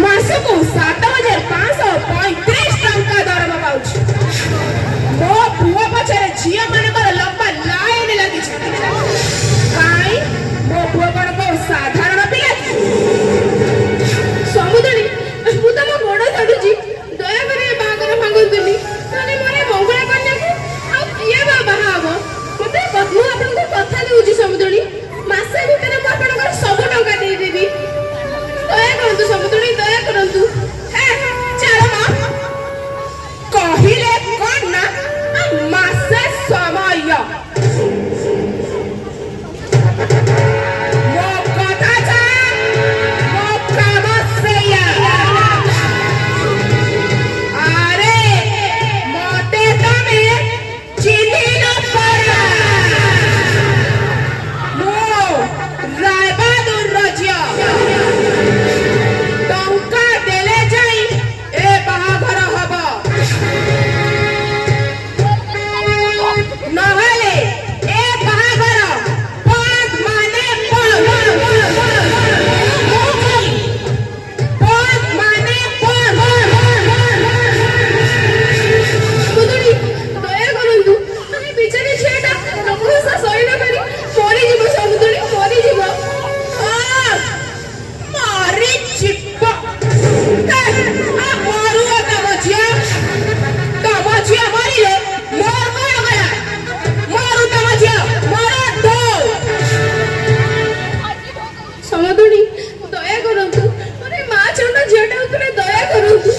ମାସକୁ 7,535 ଟଙ୍କା ଦରମା ପାଉଛି। ମୋ ପୁଅ ପଛରେ ଝିଅ ମାନଙ୍କର ଲମ୍ବା ଲାଇନ ଲାଗିଛି। କାଇଁ ମୋ ପୁଅ କଣ କୋଉ ସାଧାରଣ ପିଲା? ସମୁଦଣୀ ମୁଁ ତମ ଗୋଡ଼ ଛାଡୁଛି, ଦୟାକରି ବାହାଘର ଭାଙ୍ଗନ୍ତୁନି, ନହେଲେ ମୋର ମଙ୍ଗଳା କନ୍ୟାକୁ ଆଉ କିଏ ବା ବାହା ହବ? ମତେ ମୁଁ ଆପଣଙ୍କୁ କଥା ଦେଉଛି ସମୁଦଣୀ, ମାସେ ଭିତରେ ମୁଁ ଆପଣଙ୍କର ସବୁ ଟଙ୍କା ଦେଇଦେବି। ଦୟା କରନ୍ତୁ ସମୁଦଣୀ, ଦୟା କରନ୍ତୁ। ଚାଲ ମା, କହିଲେ କଣ ନା ମାସେ ସମୟ। ମୋ କଥା ମୋ କାମ ସେଇଆ। ଆରେ ମତେ ତମେ ଚିହ୍ନି ନ ପାର, ମୁଁ ରାୟବାହାଦୁର ଝିଅ। ଟଙ୍କା ଦେଲେ ଯାଇ ଏ ବାହାଘର ହବ, ନହେଲେ ଏ ବାହାଘର ପଦ ମାନେ ପଦ ମାନେ ସମୁଦଣୀ ଦୟା କରନ୍ତୁ, ମାନେ ବିଚାରୀ ଝିଅଟା ଲୋକହସା ସହି ନ ପାରି ମରିଯିବ। ସମୁଦଣୀ ମରିଯିବ, ମରିଯିବ। ମରୁଅ ତମ ଝିଅ, ତମ ଝିଅ ମରିଲେ ମୋର କଣ ଗଲା? ମରୁ ତମ ଝିଅ, ମରନ୍ତୁ। ସମୁଦଣୀ ଦୟା କରନ୍ତୁ, ମାନେ ମା ଚଣ୍ଡ ଝିଅଟା ଉପରେ ଦୟା କରନ୍ତୁ।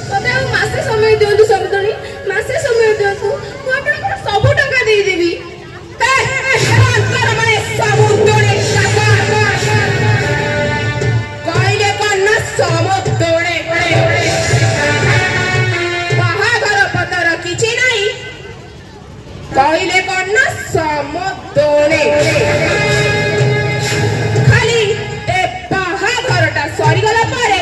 ମତେ ଆଉ ମାସେ ସମୟ ଦିଅନ୍ତୁ ସମୁଦଣୀ, ମାସେ ସମୟ ଦିଅନ୍ତୁ, ମୁଁ ଆପଣଙ୍କର ସବୁ ଟଙ୍କା ଦେଇଦେବି। କହିଲେ କଣ ନା ସମୁଦଣୀ, ବାହାଘର ପତର କିଛି ନାହିଁ, କହିଲେ କଣ ନା ସମୁଦଣୀ। ଖାଲି ଏ ବାହାଘରଟା ସରିଗଲା ପରେ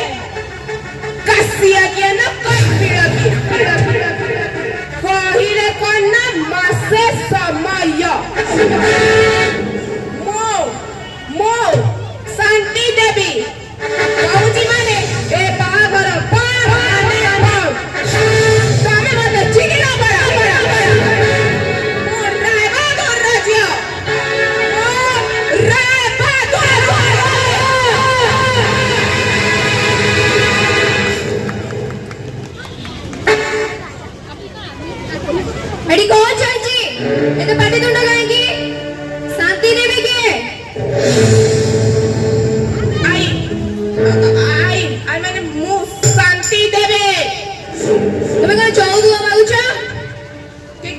କାଶିଆ କିଏ ନା କପିଳ କିଏ, କହିଲେ କଣ ନା ମାସେ ସମୟ। ମୁଁ ଶାନ୍ତି ଦେବି କହୁଛି, ମାନେ ଏ ବାହାଘର ତମେ ମତେ ଚିହ୍ନି ନ ପାର। ମୁଁ ରାୟବାହାଦୁର ଝିଅ, ଏଠି କଣ ଚାଲିଛି? ଏତେ ପାଟିତୁଣ୍ଡ କାହିଁକି? ଶାନ୍ତି ଦେବି କିଏ? ମାନେ ମୁଁ ଶାନ୍ତି ଦେବି। ତମେ କଣ ଚଉଦୁଆ ମାଗୁଛ? କି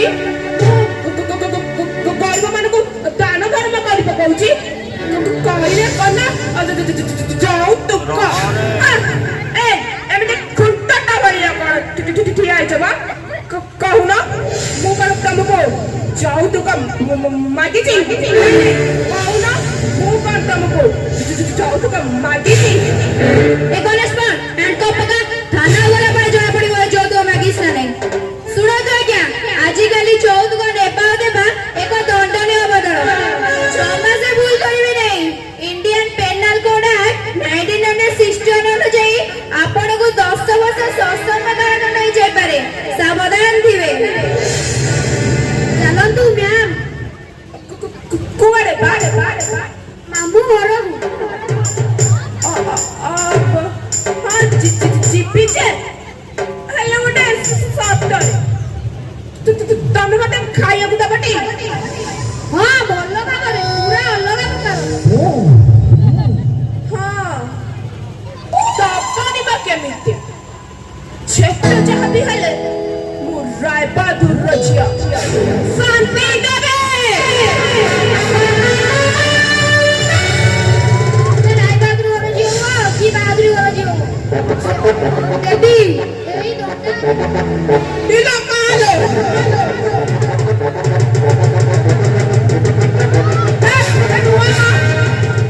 କରୁଛନ୍ତି ଗରିବ ମାନଙ୍କୁ ଦାନ ଧର୍ମ କରି ପକଉଛି କହିଲେ କନା ଯୌତୁକ ଏମିତି ଖୁଣ୍ଟଟା ଭଳିଆ କଣ ଠିଆ ହେଇଛ ବା କହୁନ ମୁଁ କଣ ତମକୁ ଯୌତୁକ ମାଗିଛି କହୁନ ମୁଁ କଣ ତମକୁ ଯୌତୁକ ମାଗିଛି ଏ ଗଣେଶ ପାଣ ହ୍ୟାଣ୍ଡକପ୍ ପକା ଥାନା ଗଲା ପରେ ଜଣା ପଡିବ ଯୌତୁକ ମାଗିସ୍ ନା ନାହିଁ ଶୁଣନ୍ତୁ ଆଜ୍ଞା ଆଜିକାଲି ଯୌତୁକ ନେବା ଦେବା ଏକ ଦଣ୍ଡନୀୟ ଅପରାଧ 6 ମାସ ଭୁଲ କରିବେ ନାହିଁ ଇଣ୍ଡିଆନ ପେନାଲ କୋଡ୍ ଆକ୍ଟ 1961 ଅନୁଯାୟୀ ଆପଣଙ୍କୁ 10 ବର୍ଷ ସଶ୍ରମ କାରାଦଣ୍ଡ ହେଇଯାଇପାରେ ସାବଧାନ ଥିବେ ଚାଲନ୍ତୁ ମ୍ୟାମ୍ କୁଆଡେ ବାଡେ ବାଡେ ମାମୁଁ ଘରକୁ ହଁ ଯିବି ଯେ ହେଲେ ଗୋଟେ ସତରେ ତମେ ମତେ ଖାଇବାକୁ ଦବଟି ହଁ ଭଲ କାମରେ ପୁରା ଅଲଗା ପ୍ରକାର ହଁ ଦବନି ବା କେମିତି ଯେତେ ଯାହା ବି ହେଲେ ମୁଁ ରାୟବାହାଦୁରର ଝିଅ ଶାନ୍ତି ଦେବେ ରାୟବାହାଦୁର ଘର ଝିଅ କି ବାହାଦୁର ଘର ଝିଅ ଦେବି ଏଇ ଦିଲ ମାଲୋ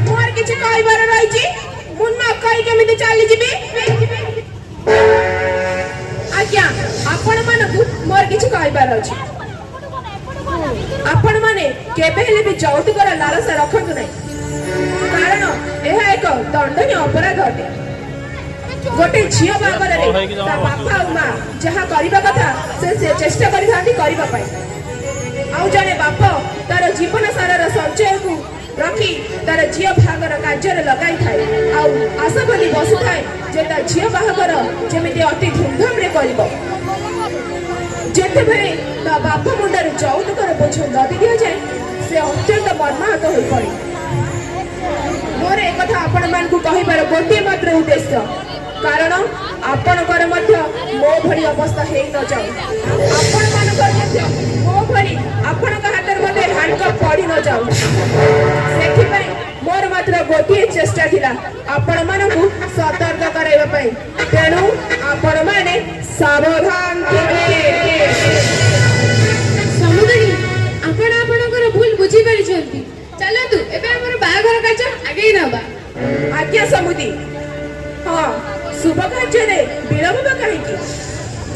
ମୋର କିଛି କହିବାର ରହିଛି ମୁଁ ନ କହି କେମିତି ଚାଲିଯିବି ଆଜ୍ଞା ଆପଣ ମାନଙ୍କୁ ମୋର କିଛି କହିବାର ଅଛି ଆପଣ ମାନେ କେବେ ହେଲେ ବି ଯୌତୁକର ଲାଳସା ରଖନ୍ତୁ ନାହିଁ କାରଣ ଏହା ଏକ ଦଣ୍ଡନୀୟ ଅପରାଧ ଅଟେ ଗୋଟେ ଝିଅ ବାହାଘରରେ ତା ବାପା ଆଉ ମା ଯାହା କରିବା କଥା ସେ ଚେଷ୍ଟା କରିଥାନ୍ତି କରିବା ପାଇଁ ଆଉ ଜଣେ ବାପ ତାର ଜୀବନ ସାରାର ସଞ୍ଚୟକୁ ରଖି ତାର ଝିଅ ବାହାଘର କାର୍ଯ୍ୟରେ ଲଗାଇଥାଏ ଆଉ ଆଶା ବୋଲି ବସୁଥାଏ ଯେ ତା ଝିଅ ବାହାଘର ଯେମିତି ଅତି ଧୁମଧାମରେ କରିବ ଯେତେବେଳେ ତା ବାପ ମୁଣ୍ଡରେ ଯୌତୁକର ବୋଝ ଲଦି ଦିଆଯାଏ ସେ ଅତ୍ୟନ୍ତ ମର୍ମାହତ ହୋଇପଡ଼େ ମୋର ଏକଥା ଆପଣମାନଙ୍କୁ କହିବାର ଗୋଟିଏ ମାତ୍ର ଉଦ୍ଦେଶ୍ୟ କାରଣ ଆପଣଙ୍କର ମଧ୍ୟ ମୋ ଭଳି ଅବସ୍ଥା ହେଇ ନ ଯାଉ ଆପଣମାନଙ୍କର ମଧ୍ୟ ମୋ ଭଳି ଆପଣଙ୍କ ହାତରେ ମଧ୍ୟ ହ୍ୟାଣ୍ଡକପ୍ ପଡ଼ି ନ ଯାଉ ସେଥିପାଇଁ ମୋର ମାତ୍ର ଗୋଟିଏ ଚେଷ୍ଟା ଥିଲା ଆପଣମାନଙ୍କୁ ସତର୍କ କରାଇବା ପାଇଁ ତେଣୁ ଆପଣମାନେ ସାବଧାନ ଥିବେ ସମୁଦ୍ରୀ ଆପଣ ଆପଣଙ୍କର ଭୁଲ ବୁଝିପାରିଛନ୍ତି ଚାଲନ୍ତୁ ଏବେ ଆମର ବାହାଘର କାର୍ଯ୍ୟ ଆଗେଇ ନେବା ଆଜ୍ଞା ସମୁଦି ହଁ ଶୁଭ କାର୍ଯ୍ୟରେ ବିଳମ୍ବ କାହିଁକି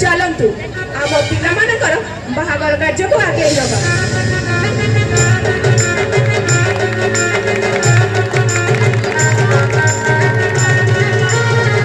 ଚାଲନ୍ତୁ ଆମ ପିଲାମାନଙ୍କର ବାହାଘର କାର୍ଯ୍ୟକୁ ଆଗେଇ ନେବା